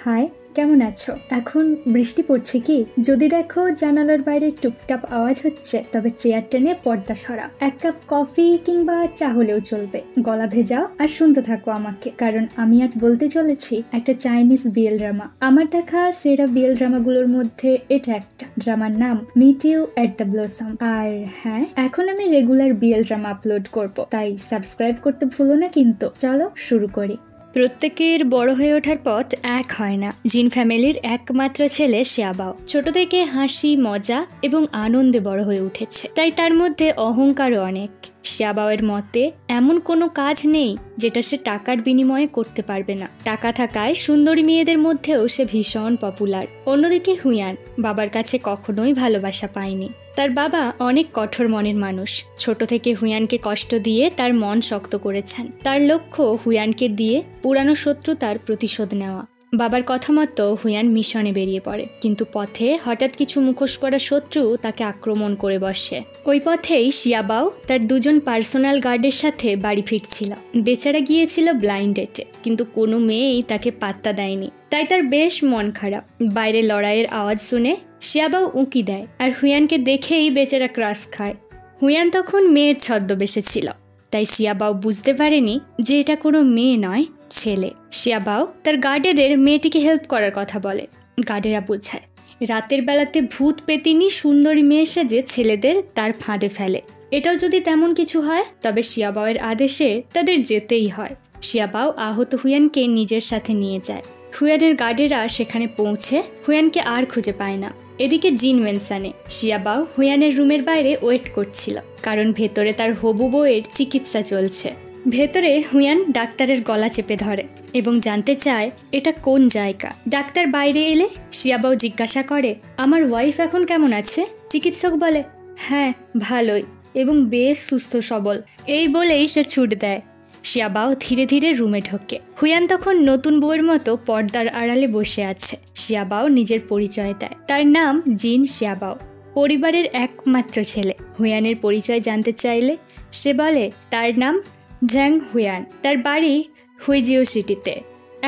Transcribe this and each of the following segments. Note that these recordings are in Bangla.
হাই, কেমন আছো? এখন বৃষ্টি পড়ছে কি? যদি দেখো জানালার বাইরে টুপটাপ আওয়াজ হচ্ছে, তবে চেয়ার টেনে পর্দা সরা। এক কাপ কফি কিংবা চা হলেও চলবে। গলা ভেজাও আর শুনতে থাকো আমাকে, কারণ আমি আজ বলতে চলেছি একটা চাইনিজ বিএল ড্রামা। আমার দেখা সেরা বিএল ড্রামাগুলোর মধ্যে এটা একটা। ড্রামার নাম meet you at the blossom. আর হ্যাঁ, এখন আমি রেগুলার বিএল ড্রামা আপলোড করব, তাই সাবস্ক্রাইব করতে ভুলো না কিন্তু। চলো শুরু করি। প্রত্যেকের বড় হয়ে ওঠার পথ এক হয় না। জিন ফ্যামিলির একমাত্র ছেলে শিয়াবাও ছোট থেকে হাসি, মজা এবং আনন্দে বড় হয়ে উঠেছে, তাই তার মধ্যে অহংকারও অনেক। শিয়াবাওয়ের মতে এমন কোনো কাজ নেই যেটা সে টাকার বিনিময়ে করতে পারবে না। টাকা থাকায় সুন্দরী মেয়েদের মধ্যেও সে ভীষণ পপুলার। অন্যদিকে হুয়ান বাবার কাছে কখনোই ভালোবাসা পায়নি। তার বাবা অনেক কঠোর মনের মানুষ। ছোট থেকে হুয়ানকে কষ্ট দিয়ে তার মন শক্ত করেছেন। তার লক্ষ্য হুয়ানকে দিয়ে পুরানো শত্রুতার প্রতিশোধ নেওয়া। বাবার কথা মতো হুয়ান মিশনে বেরিয়ে পড়ে, কিন্তু পথে হঠাৎ কিছু মুখোশ পরা শত্রু তাকে আক্রমণ করে বসে। ওই পথেই শিয়াবাও তার দুজন পার্সোনাল গার্ডের সাথে বাড়ি ফিরছিল। বেচারা গিয়েছিল ব্লাইন্ড ডেটে, কিন্তু কোনো মেয়েই তাকে পাত্তা দেয়নি, তাই তার বেশ মন খারাপ। বাইরে লড়াইয়ের আওয়াজ শুনে শিয়াবাও উঁকি দেয়, আর হুয়ানকে দেখেই বেচারা ক্রাশ খায়। হুয়ান তখন মেয়ের ছদ্মবেশে ছিল, তাই শিয়াবাও বুঝতে পারেনি যে এটা কোনো মেয়ে নয়, ছেলে। শিয়াবাও তার গার্ডেদের মেয়েটিকে হেল্প করার কথা বলে। গার্ডেরা বোঝায় রাতের বেলাতে ভূত পেতিনি সুন্দরী মেয়ে সেজে ছেলেদের তার ফাঁদে ফেলে। এটাও যদি তেমন কিছু হয়, তবে শিয়াবাওয়ের আদেশে তাদের যেতেই হয়। শিয়াবাও আহত হুয়ানকে নিজের সাথে নিয়ে যায়। হুয়ানের গার্ডেরা সেখানে পৌঁছে হুয়ানকে আর খুঁজে পায় না। এদিকে জিন মেনসানে শিয়াবাও হুয়ানের রুমের বাইরে ওয়েট করছিল, কারণ ভেতরে তার হবু বউয়ের চিকিৎসা চলছে। ভেতরে হুয়ান ডাক্তারের গলা চেপে ধরে এবং জানতে চায় এটা কোন জায়গা। ডাক্তার বাইরে এলে শিয়াবাও জিজ্ঞাসা করে, আমার ওয়াইফ এখন কেমন আছে? চিকিৎসক বলে, হ্যাঁ ভালোই এবং বেশ সুস্থ সবল। এই বলেই সে ছুট দেয়। শিয়াবাও ধীরে ধীরে রুমে ঢোকে। হুয়ান তখন নতুন বউয়ের মতো পর্দার আড়ালে বসে আছে। শিয়াবাও নিজের পরিচয় দেয়, তার নাম জিন শিয়াবাও, পরিবারের একমাত্র ছেলে। হুয়ানের পরিচয় জানতে চাইলে সে বলে তার নাম ঝ্যাং হুয়ান, তার বাড়ি হুইজিও সিটিতে।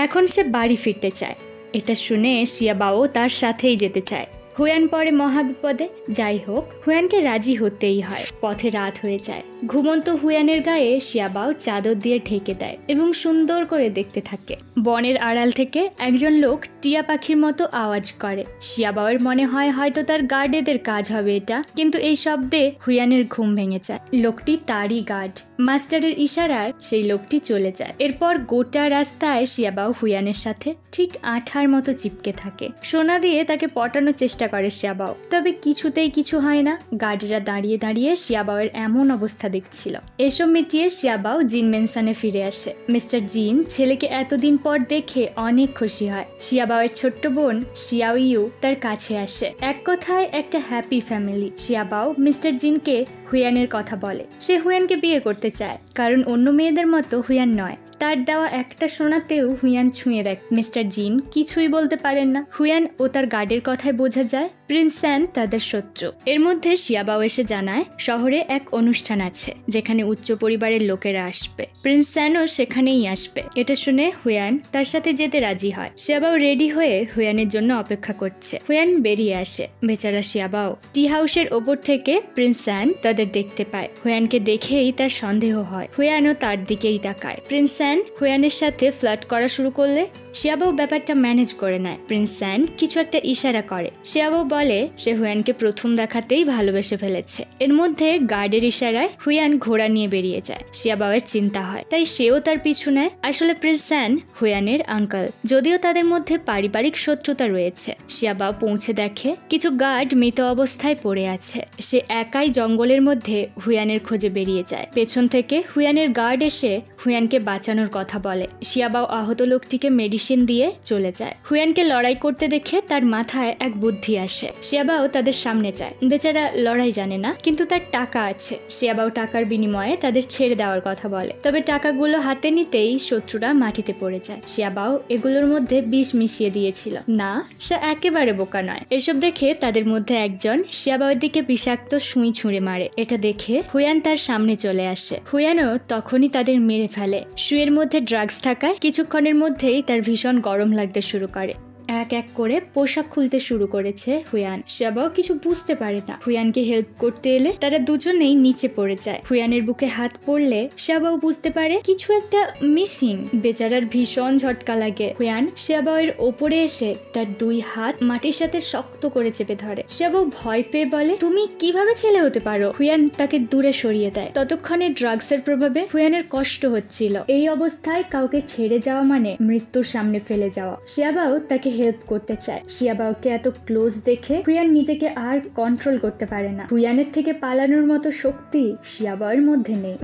এখন সে বাড়ি ফিরতে চায়। এটা শুনে শিয়াবাও তার সাথেই যেতে চায়। হুয়ান পরে মহাবিপদে। যাই হোক, হুয়ানকে রাজি হতেই হয়। পথে রাত হয়ে যায়। ঘুমন্ত হুয়ানের গায়ে শিয়াবাও চাদর দিয়ে ঢেকে দেয় এবং সুন্দর করে দেখতে থাকে। বনের আড়াল থেকে একজন লোক টিয়া পাখির মতো আওয়াজ করে। শিয়াবাওয়ের মনে হয় হয়তো তার গার্ডেদের কাজ হবে এটা, কিন্তু এই শব্দে হুয়ানের ঘুম ভেঙে যায়। লোকটি তারই গার্ড। মাস্টারের ইশারায় সেই লোকটি চলে যায়। এরপর গোটা রাস্তায় শিয়াবাও হুয়ানের সাথে ঠিক আঠার মতো চিপকে থাকে। সোনা দিয়ে তাকে পটানোর চেষ্টা করে শিয়াবাও, তবে কিছুতেই কিছু হয় না। গার্ডেরা দাঁড়িয়ে দাঁড়িয়ে শিয়াবাওয়ের এমন অবস্থা দেখছিল। এসব মিটিয়ে শিয়াবাও জিন মেনসানে ফিরে আসে। মিস্টার জিন ছেলেকে এতদিন পর দেখে অনেক খুশি হয়। শিয়াবাওয়ের ছোট্ট বোন শিয়াওইউ তার কাছে আসে। এক কথায় একটা হ্যাপি ফ্যামিলি। শিয়াবাও মিস্টার জিনকে হুয়ানের কথা বলে। সে হুয়ানকে বিয়ে করতে চায়, কারণ অন্য মেয়েদের মতো হুয়ান নয়। তার দেওয়া একটা সোনাতেও হুয়ান ছুঁয়ে দেয়। মিস্টার জিন কিছুই বলতে পারেন না। হুয়ান ও তার গার্ডের কথায় বোঝা যায় প্রিন্স স্যান তাদের শত্রু। এর মধ্যে শিয়াবাও এসে জানায় শহরে এক অনুষ্ঠান আছে যেখানে উচ্চ পরিবারের লোকেরা আসবে। প্রিন্স স্যানও সেখানেই আসবে। এটা শুনে হুয়ান তার সাথে যেতে রাজি হয়। শিয়াবাও রেডি হয়ে হুয়ানের জন্য অপেক্ষা করছে। হুয়ান বেরিয়ে আসে। বেচারা শিয়াবাও টি হাউসের ওপর থেকে প্রিন্স স্যান তাদের দেখতে পায়। হুয়ানকে দেখেই তার সন্দেহ হয়। হুয়ানও তার দিকেই তাকায়। প্রিন্স স্যান হুয়ানের সাথে ফ্লার্ট করা শুরু করলে শিয়াবাও ব্যাপারটা ম্যানেজ করে নেয়। প্রিন্স স্যান কিছু একটা ইশারা করে। শিয়াবাও বলে সে হুয়ানকে প্রথম দেখাতেই ভালোবেসে ফেলেছে। এর মধ্যে গার্ডের ইশারায় হুয়ান ঘোড়া নিয়ে বেরিয়ে যায়। শিয়াবাওয়ের চিন্তা হয়, তাই সেও তার পিছু নেয়। আসলে প্রিন্স স্যান হুয়ানের আঙ্কেল, যদিও তাদের মধ্যে পারিবারিক শত্রুতা রয়েছে। শিয়াবাও পৌঁছে দেখে কিছু গার্ড মৃত অবস্থায় পড়ে আছে। সে একাই জঙ্গলের মধ্যে হুয়ানের খোঁজে বেরিয়ে যায়। পেছন থেকে হুয়ানের গার্ড এসে হুয়ানকে বাঁচানোর কথা বলে। শিয়াবাও আহত লোকটিকে মেডিসিন দিয়ে চলে যায়। হুয়ানকে লড়াই করতে দেখে তার মাথায় এক বুদ্ধি আসে। শিয়াবাও তাদের সামনে যায়। বেচারা লড়াই জানে না, কিন্তু তার টাকা আছে। শিয়াবাও টাকার বিনিময়ে তাদের ছেড়ে দেওয়ার কথা বলে, তবে টাকাগুলো হাতে নিতেই শত্রুরা মাটিতে পড়ে যায়। শিয়াবাও এগুলোর মধ্যে বিষ মিশিয়ে দিয়েছিল। না, সে একেবারে বোকা নয়। এসব দেখে তাদের মধ্যে একজন শিয়াবাওয়ের দিকে বিষাক্ত সুই ছুঁড়ে মারে। এটা দেখে হুয়ান তার সামনে চলে আসে। হুয়ানও তখনই তাদের মেরে ফেলে। সুইয়ের মধ্যে ড্রাগস থাকায় কিছুক্ষণের মধ্যেই তার ভীষণ গরম লাগতে শুরু করে। এক এক করে পোশাক খুলতে শুরু করেছে হুয়ান। শিয়াবাও কিছু বুঝতে পারে না। হুয়ানকে হেল্প করতে এলে তারা দুজনেই নিচে পড়ে যায়। হুয়ানের বুকে হাত পড়লে শিয়াবাও বুঝতে পারে কিছু একটা মিসিং। বেচারার ভীষণ ঝটকা লাগে। হুয়ান শিয়াবাওয়ের ওপরে এসে তার 2 হাত মাটির সাথে শক্ত করে চেপে ধরে। শিয়াবাও ভয় পেয়ে বলে, তুমি কিভাবে ছেলে হতে পারো? হুয়ান তাকে দূরে সরিয়ে দেয়। ততক্ষণে ড্রাগসের প্রভাবে হুয়ানের কষ্ট হচ্ছিল। এই অবস্থায় কাউকে ছেড়ে যাওয়া মানে মৃত্যুর সামনে ফেলে যাওয়া। শিয়াবাও তাকে হেল্প করতে চায়। শিয়াবাওকে এত ক্লোজ দেখে হুয়ান নিজেকে আর কন্ট্রোল করতে পারে না। হুয়ানের থেকে পালানোর মতো শক্তি শিয়াবাওয়ের মধ্যে নেই।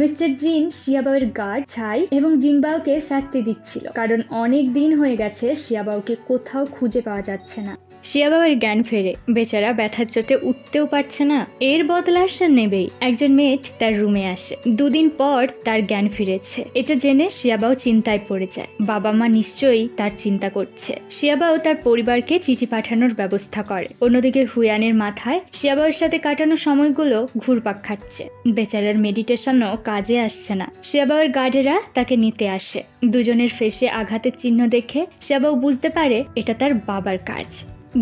মিস্টার জিন শিয়াবাওয়ের গার্ড ছাই এবং জিনবাওকে শাস্তি দিচ্ছিল, কারণ অনেক দিন হয়ে গেছে শিয়াবাওকে কোথাও খুঁজে পাওয়া যাচ্ছে না। শিয়াবাওয়ের জ্ঞান ফেরে। বেচারা ব্যথার চোটে উঠতেও পারছে না। এর বদলা সে নেবেই। একজন মেট তার রুমে আসে। 2 দিন পর তার জ্ঞান ফিরেছে। এটা জেনে শিয়াবাও চিন্তায় পড়ে যায়। বাবা মা নিশ্চয়ই তার চিন্তা করছে। শিয়াবাও তার পরিবারকে চিঠি পাঠানোর ব্যবস্থা করে। অন্যদিকে হুয়ানের মাথায় শিয়াবাওয়ের সাথে কাটানো সময়গুলো ঘুরপাক খাচ্ছে। বেচারার মেডিটেশনও কাজে আসছে না। শিয়াবাওয়ের গার্ডেরা তাকে নিতে আসে। দুজনের ফেসে আঘাতের চিহ্ন দেখে শিয়াবাও বুঝতে পারে এটা তার বাবার কাজ।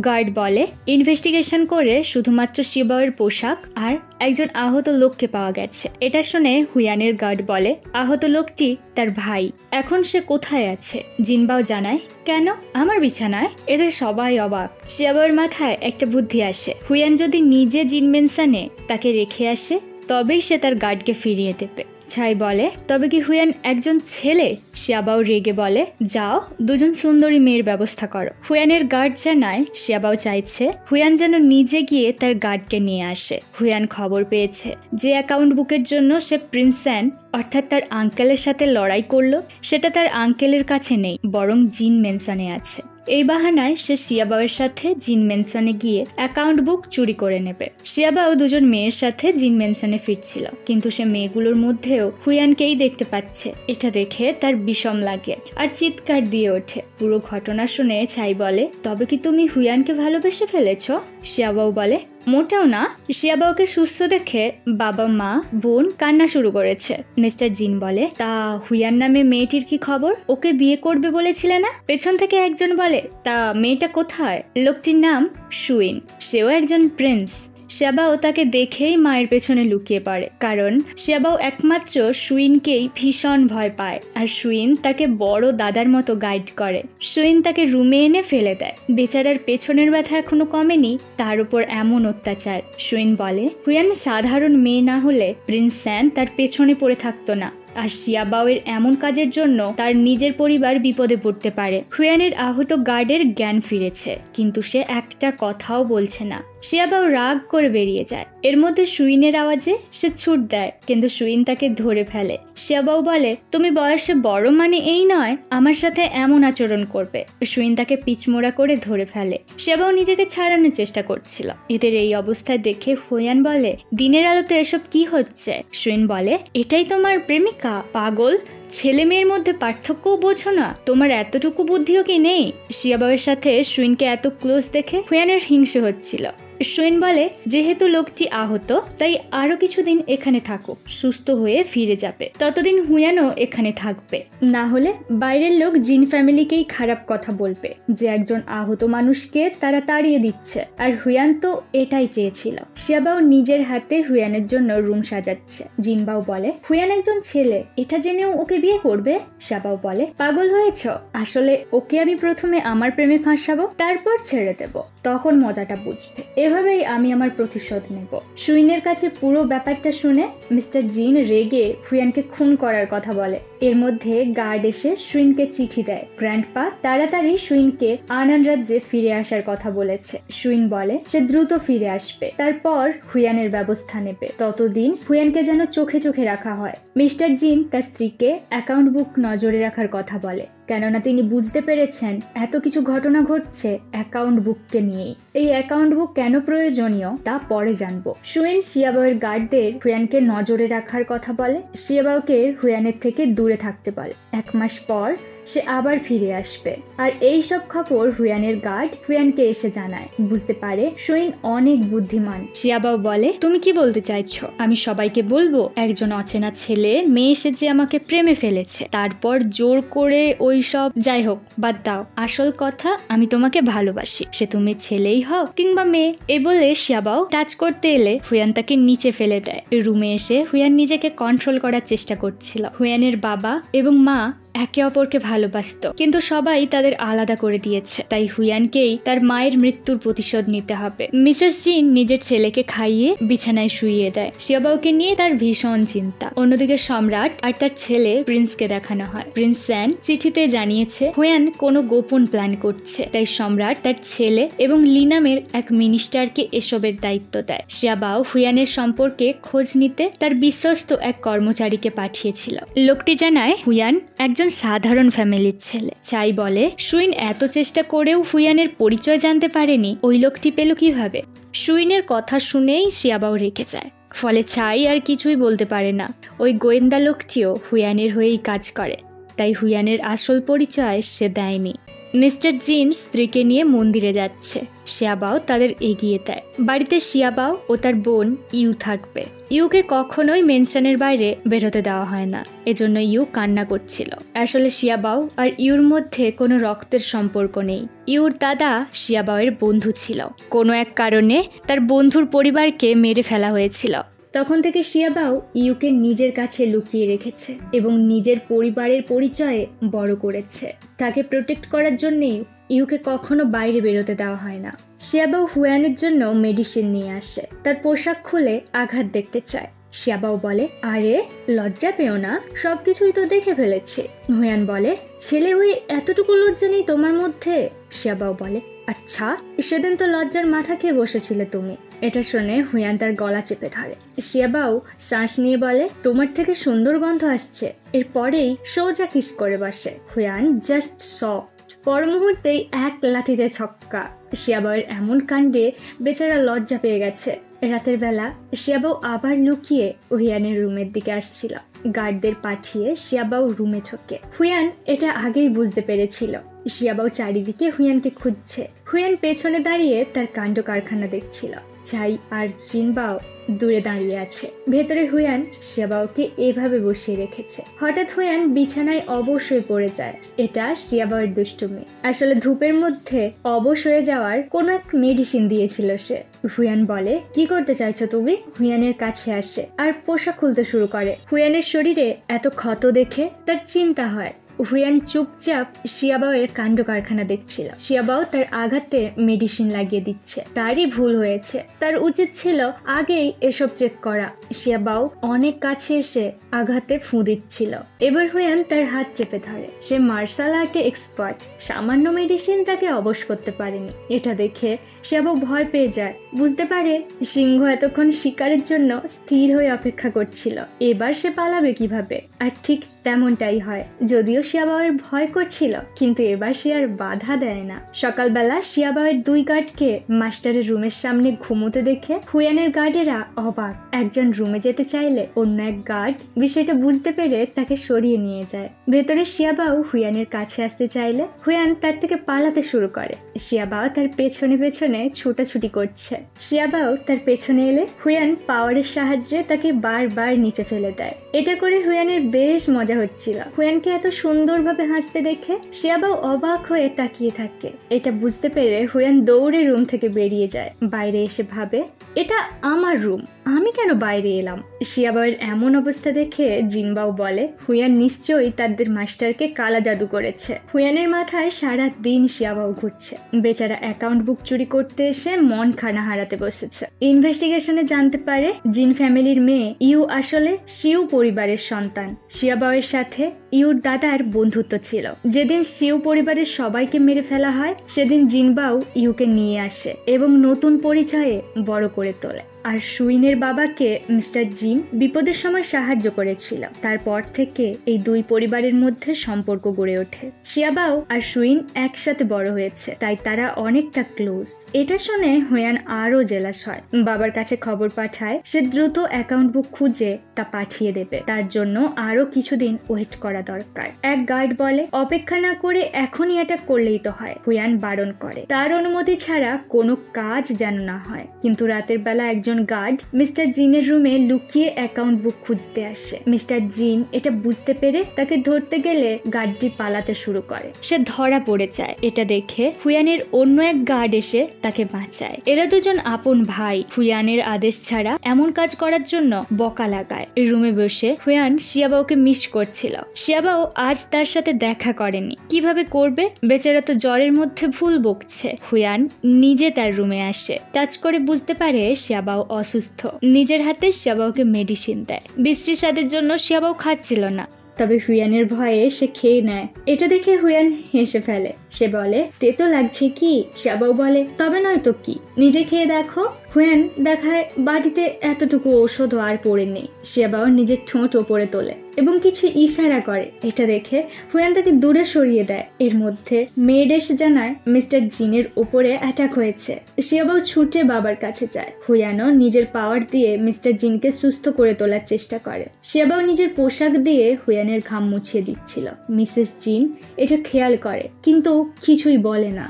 গার্ড বলে, ইনভেস্টিগেশন করে শুধুমাত্র শিয়াবাওয়ের পোশাক আর একজন আহত লোককে পাওয়া গেছে। এটা শুনে হুয়ানের গার্ড বলে, আহত লোকটি তার ভাই। এখন সে কোথায় আছে? জিনবাও জানায়, কেন? আমার বিছানায়। এতে সবাই অবাক। শিয়াবাওয়ের মাথায় একটা বুদ্ধি আসে। হুয়ান যদি নিজে জিন মেনশনে তাকে রেখে আসে তবেই সে তার গার্ডকে ফিরিয়ে দেবে। ছাই বলে, তবে কি হুয়ান একজন ছেলে? শিয়াবাও রেগে বলে, যাও দুজন সুন্দরী মেয়ের ব্যবস্থা করো। হুয়ানের গার্ড জানায় শিয়াবাও চাইছে হুয়ান যেন নিজে গিয়ে তার গার্ডকে নিয়ে আসে। হুয়ান খবর পেয়েছে যে অ্যাকাউন্ট বুকের জন্য সে প্রিন্স স্যান অর্থাৎ তার আঙ্কেলের সাথে লড়াই করলো সেটা তার আঙ্কেলের কাছে নেই, বরং জিন মেনশনে আছে। এই বাহানায় সে শিয়াবাওয়ের সাথে জিন মেনশনে গিয়ে অ্যাকাউন্ট বুক চুরি করে নেবে। শিয়াবাও দুজন মেয়ের সাথে জিন মেনশনে ফিরছিল, কিন্তু সে মেয়েগুলোর মধ্যেও হুয়ানকেই দেখতে পাচ্ছে। এটা দেখে তার বিষম লাগে আর চিৎকার দিয়ে ওঠে। পুরো ঘটনা শুনে ছাই বলে, তবে কি তুমি হুয়ানকে ভালোবেসে ফেলেছো? শিয়াবাও বলে, মোটেও না। শিয়াবাওকে সুস্থ দেখে বাবা মা বোন কান্না শুরু করেছে। মিস্টার জিন বলে, তা হুয়ান নামে মেয়েটির কি খবর? ওকে বিয়ে করবে বলেছিলে না? পেছন থেকে একজন বলে, তা মেয়েটা কোথায়? লোকটির নাম সুইন, সেও একজন প্রিন্স। শিয়াবাও তাকে দেখেই মায়ের পেছনে লুকিয়ে পড়ে, কারণ শিয়াবাও একমাত্র সুইনকেই ভীষণ ভয় পায় আর সুইন তাকে বড় দাদার মতো গাইড করে। সুইন তাকে রুমে এনে ফেলে দেয়। বেচারার পেছনের ব্যথা এখনো কমেনি, তার উপর এমন অত্যাচার। সুইন বলে, হুয়ান সাধারণ মেয়ে না হলে প্রিন্স স্যান তার পেছনে পড়ে থাকতো না, আর শিয়াবাওয়ের এমন কাজের জন্য তার নিজের পরিবার বিপদে পড়তে পারে। হুয়ানের আহত গার্ডের জ্ঞান ফিরেছে, কিন্তু সে একটা কথাও বলছে না। শিয়াবাও রাগ করে বেরিয়ে যায়। এর মধ্যে সুইনের আওয়াজে সে ছুট দেয়, কিন্তু সুইন তাকে ধরে ফেলে। শিয়াবাও বলে, তুমি বয়সে বড় মানে এই নয় আমার সাথে এমন আচরণ করবে। সুইন তাকে পিচমোড়া করে ধরে ফেলে। শিয়াবাও নিজেকে ছাড়ানোর চেষ্টা করছিল। এদের এই অবস্থায় দেখে হুয়ান বলে, দিনের আলোতে এসব কি হচ্ছে? সুইন বলে, এটাই তোমার প্রেমিকা? পাগল, ছেলে মেয়ের মধ্যে পার্থক্যও বোঝো না? তোমার এতটুকু বুদ্ধিও কি নেই? শিয়াবাওয়ের সাথে সুইনকে এত ক্লোজ দেখে হুয়ানের হিংসে হচ্ছিল। সুইন বলে, যেহেতু লোকটি আহত তাই আরো কিছুদিন এখানে থাকুক, সুস্থ হয়ে ফিরে যাবে। ততদিন হুয়ানও এখানে থাকবে, না হলে বাইরের লোক জিন ফ্যামিলিকেই খারাপ কথা বলবে যে একজন আহত মানুষকে তারা তাড়িয়ে দিচ্ছে। আর হুয়ান তো এটাই চেয়েছিল। শিয়াবাও নিজের হাতে হুয়ানের জন্য রুম সাজাচ্ছে। জিনবাও বলে, হুয়ান একজন ছেলে, এটা জেনেও ওকে বিয়ে করবে? শিয়াবাও বলে, পাগল হয়েছ? আসলে ওকে আমি প্রথমে আমার প্রেমে ফাঁসাবো, তারপর ছেড়ে দেব, তখন মজাটা বুঝবে। এভাবেই আমি আমার প্রতিশোধ নেব। সুইনের কাছে পুরো ব্যাপারটা শুনে মিস্টার জিন রেগে হুয়ানকে খুন করার কথা বলে। এর মধ্যে গার্ড এসে সুইনকে চিঠি দেয়। গ্র্যান্ডপা তাড়াতাড়ি সুইনকে আনান রাজ্যে ফিরে আসার কথা বলেছে। সুইন বলে সে দ্রুত ফিরে আসবে, তারপর হুয়ানের ব্যবস্থা নেবে। ততদিন হুয়ানকে যেন চোখে চোখে রাখা হয়। মিস্টার জিন তার স্ত্রীকে অ্যাকাউন্ট বুক নজরে রাখার কথা বলে, কেননা তিনি বুঝতে পেরেছেন এত কিছু ঘটনা ঘটছে অ্যাকাউন্ট বুককে নিয়েই। এই অ্যাকাউন্ট বুক কেন প্রয়োজনীয় তা পরে জানবো। সুইন শিয়াবাওয়ের গার্ডদের হুয়ানকে নজরে রাখার কথা বলে, শিয়াবাওকে হুয়ানের থেকে দূরে থাকতে বলে। 1 মাস পর সে আবার ফিরে আসবে। আর এই সব খবর হুয়ানের গার্ড হুয়ানকে এসে জানায়। বুঝতে পারে সুইন অনেক বুদ্ধিমান। শিয়াবাও বলে, তুমি কি বলতে চাইছো? আমি সবাইকে বলবো একজন অচেনা ছেলে মেয়ে এসে আমাকে প্রেমে ফেলেছে, তারপর জোর করে ওই সব? যাই হোক, বাদ দাও, আসল কথা আমি তোমাকে ভালোবাসি, সে তুমি ছেলেই হও কিংবা মেয়ে। এ বলে শিয়াবাও টাচ করতে এলে হুয়ান তাকে নিচে ফেলে দেয়। রুমে এসে হুয়ান নিজেকে কন্ট্রোল করার চেষ্টা করছিল। হুয়ানের বাবা এবং মা একে অপরকে ভালোবাসত, কিন্তু সবাই তাদের আলাদা করে দিয়েছে। তাই হুয়ানকেই তার মায়ের মৃত্যুর প্রতিশোধ নিতে হবে। মিসেস জিন নিজের ছেলেকে খাইয়ে বিছানায় শুইয়ে দেয়। শিয়াবাওকে নিয়ে তার ভীষণ চিন্তা। অন্যদিকে সম্রাট আর তার ছেলে প্রিন্সকে দেখানো হয়। প্রিন্স স্যান চিঠিতে জানিয়েছে হুয়ান কোনো গোপন প্ল্যান করছে, তাই সম্রাট তার ছেলে এবং লিনামের এক মিনিস্টারকে এসবের দায়িত্ব দেয়। শিয়াবাও হুয়ানের সম্পর্কে খোঁজ নিতে তার বিশ্বস্ত এক কর্মচারীকে পাঠিয়েছিল। লোকটি জানায় হুয়ান একজন সাধারণ ফ্যামিলির ছেলে। চাই বলে সুইন এত চেষ্টা করেও হুয়ানের পরিচয় জানতে পারেনি, ওই লোকটি পেল কিভাবে? সুইনের কথা শুনেই শিয়াবাও রেখে যায়। ফলে চাই আর কিছুই বলতে পারে না। ওই গোয়েন্দা লোকটিও হুয়ানের হয়েই কাজ করে, তাই হুয়ানের আসল পরিচয় সে দেয়নি। মিস্টার জিন স্ত্রীকে নিয়ে মন্দিরে যাচ্ছে। শিয়াবাও তাদের এগিয়ে দেয়। বাড়িতে শিয়াবাও ও তার বোন ইউ থাকবে। ইউকে কখনোই মেনশনের বাইরে বেরোতে দেওয়া হয় না, এজন্য ইউ কান্না করছিল। আসলে শিয়াবাও আর ইউর মধ্যে কোনো রক্তের সম্পর্ক নেই। ইউর দাদা শিয়াবাওয়ের বন্ধু ছিল। কোনো এক কারণে তার বন্ধুর পরিবারকে মেরে ফেলা হয়েছিল। তখন থেকে শিয়াবাও ইউকে নিজের কাছে লুকিয়ে রেখেছে এবং নিজের পরিবারের পরিচয়ে বড় করেছে। তাকে প্রোটেক্ট করার জন্যই ইউকে কখনো বাইরে বেরোতে দেওয়া হয় না। শিয়াবাও হুয়ানের জন্য মেডিসিন নিয়ে আসে। তার পোশাক খুলে আঘাত দেখতে চায়। শিয়াবাও বলে, আরে লজ্জা পেও না, সবকিছুই তো দেখে ফেলেছে। হুয়ান বলে, ছেলে হয়ে এতটুকু লজ্জা নেই তোমার মধ্যে? শিয়াবাও বলে, আচ্ছা, সেদিন তো লজ্জার মাথা খেয়ে বসেছিলে তুমি। এটা শুনে হুয়ান তার গলা চেপে ধরে। শিয়াবাও শ্বাস নিয়ে বলে, তোমার থেকে সুন্দর গন্ধ আসছে। এরপরেই সোজা কিস করে বসে। Juan just shocked. পর মুহূর্তেই এক লাথিতে ছক্কা। শিয়াবাওয়ের এমন কাণ্ডে বেচারা লজ্জা পেয়ে গেছে। রাতের বেলা শিয়াবাও আবার লুকিয়ে হুয়ানের রুমের দিকে আসছিল। গার্ডদের পাঠিয়ে শিয়াবাও রুমে ঢোকে। হুয়ান এটা আগেই বুঝতে পেরেছিল। শিয়াবাও চারিদিকে হুয়ানকে খুঁজছে। হুয়ান পেছনে দাঁড়িয়ে তার কাণ্ড কারখানা দেখছিল। চাই আর জিনবাও দূরে দাঁড়িয়ে আছে। ভেতরে হুয়ান শিয়াবাওকে এভাবে বসিয়ে রেখেছে। হঠাৎ হুয়ান বিছানায় অবশ হয়ে পড়ে যায়। এটা শিয়াবাওয়ের দুষ্টুমি। আসলে ধূপের মধ্যে অবশ হয়ে যাওয়ার কোনো এক মেডিসিন দিয়েছিল সে। হুয়ান বলে, কি করতে চাইছো তুমি? হুয়ানের কাছে আসে আর পোশাক খুলতে শুরু করে। হুয়ানের শরীরে এত ক্ষত দেখে তার চিন্তা হয়। হুয়ান চুপচাপ শিয়াবাওয়ের কাণ্ড কারখানা দেখছিল। শিয়াবাও তার আঘাতে মেডিসিন লাগিয়ে দিচ্ছে। তারই ভুল হয়েছে, তার উচিত ছিল আগেই এসব চেক করা। শিয়াবাও অনেক কাছে এসে আঘাতে ফু দিচ্ছিল। এবার হুয়ান তার হাত চেপে ধরে। সে মার্শাল আর্টে এক্সপার্ট। সামান্য মেডিসিন তাকে অবশ করতে পারেনি। এটা দেখে শিয়াবাও ভয় পেয়ে যায়। বুঝতে পারে সিংহ এতক্ষণ শিকারের জন্য স্থির হয়ে অপেক্ষা করছিল। এবার সে পালাবে কিভাবে? আর ঠিক তেমনটাই হয়। যদিও শিয়াবাওয়ের ভয় করছিল, কিন্তু এবার সে আর বাধা দেয় না। সকালবেলা শিয়াবাওয়ের দুই গার্ডকে মাস্টারের রুমের সামনে ঘুমোতে দেখে হুয়ানের গার্ডেরা অবাক। একজন রুমে যেতে চাইলে অন্য এক গার্ড বিষয়টা বুঝতে পেরে তাকে সরিয়ে নিয়ে যায়। ভেতরে শিয়াবাও হুয়ানের কাছে আসতে চাইলে হুয়ান তার থেকে পালাতে শুরু করে। শিয়াবাও তার পেছনে পেছনে ছোটাছুটি করছে। শিয়াবাও তার পেছনে এলে হুয়ান পাওয়ারের সাহায্যে তাকে বারবার নিচে ফেলে দেয়। এটা করে হুয়ানের বেশ মজা হচ্ছিল। হুয়ানকে এত সুন্দরভাবে হাসতে দেখে শিয়াবাও অবাক হয়ে তাকিয়ে থাকে। এটা বুঝতে পেরে হুয়ান দৌড়ে রুম থেকে বেরিয়ে যায়। বাইরে এসে ভাবে, এটা আমার রুম, আমি কেন বাইরে এলাম? শিয়াবাওয়ের এমন অবস্থা দেখে জিনবাও বলে, হুয়ান নিশ্চয়ই তাদের মাস্টারকে কালা জাদু করেছে। হুয়ানের মাথায় সারা দিন শিয়াবাও ঘুরছে। বেচারা অ্যাকাউন্ট বুক চুরি করতে এসে মন খানা হারাতে বসেছে। ইনভেস্টিগেশনে জানতে পারে জিন ফ্যামিলির মেয়ে ইউ আসলে শিউ পরিবারের সন্তান। শিয়াবাওয়ের সাথে ইউর দাদার বন্ধুত্ব ছিল। যেদিন শিউ পরিবারের সবাইকে মেরে ফেলা হয় সেদিন জিনবাও ইউকে নিয়ে আসে এবং নতুন পরিচয়ে বড় করে তোলে। আর সুইনের বাবাকে মিস্টার জিন বিপদের সময় সাহায্য করেছিল। তারপর থেকে এই দুই পরিবারের মধ্যে সম্পর্ক গড়ে ওঠে। শিয়াবাও আর সুইন একসাথে বড় হয়েছে, তাই তারা অনেকটা ক্লোজ। এটা শুনে হুয়ান আরো জেলাস হয়। বাবার কাছে খবর পাঠায় সে দ্রুত অ্যাকাউন্ট বুক খুঁজে তা পাঠিয়ে দেবে। তার জন্য আরো কিছুদিন ওয়েট করা দরকার। এক গার্ড বলে অপেক্ষা না করে এখনই এটা করলেই তো হয়। হুয়ান বারণ করে তার অনুমতি ছাড়া কোনো কাজ যেন না হয়। কিন্তু রাতের বেলা একজন গার্ড মিস্টার জিনের রুমে লুকিয়ে অ্যাকাউন্ট বুক খুঁজতে আসে। মিস্টার জিন এটা বুঝতে পেরে তাকে ধরতে গেলে গার্ডটি পালাতে শুরু করে। সে ধরা পড়ে যায়। এটা দেখে হুয়ানের অন্য এক গার্ড এসে তাকে বাঁচায়। এরা দুজন আপন ভাই। হুয়ানের আদেশ ছাড়া এমন কাজ করার জন্য বকা লাগায়। রুমে বসে হুয়ান শিয়াবাওকে মিস করছিল। শিয়াবাও আজ তার সাথে দেখা করেনি। কিভাবে করবে? বেচারা তো জ্বরের মধ্যে ভুল বকছে। হুয়ান নিজে তার রুমে আসে। টাচ করে বুঝতে পারে শিয়াবাও অসুস্থ। নিজের হাতে শিয়াবাওকে মেডিসিন দেয়। বিশ্রী স্বাদের জন্য শিয়াবাও খাচ্ছিল না, তবে হুয়ানের ভয়ে সে খেয়ে নেয়। এটা দেখে হুয়ান হেসে ফেলে। সে বলে তেতো লাগছে কি? শিয়াবাও বলে তবে নয় তো কি, নিজে খেয়ে দেখো। হুয়ান দেখায় বাটিতে এতটুকু ঔষধও আর পড়ে নেই। শিয়াবাও নিজের ঠোঁট ওপরে তোলে এবং কিছু ইশারা করে। এটা দেখে হুয়ান তাকে দূরে সরিয়ে দেয়। এর মধ্যে মেড এসে জানায় মিস্টার জিনের উপরে অ্যাটাক হয়েছে। শিয়াবাও ছুটে বাবার কাছে যায়। হুয়ানও নিজের পাওয়ার দিয়ে মিস্টার জিনকে সুস্থ করে তোলার চেষ্টা করে। শিয়াবাও নিজের পোশাক দিয়ে হুয়ানের ঘাম মুছিয়ে দিচ্ছিল। মিসেস জিন এটা খেয়াল করে কিন্তু কিছুই বলে না।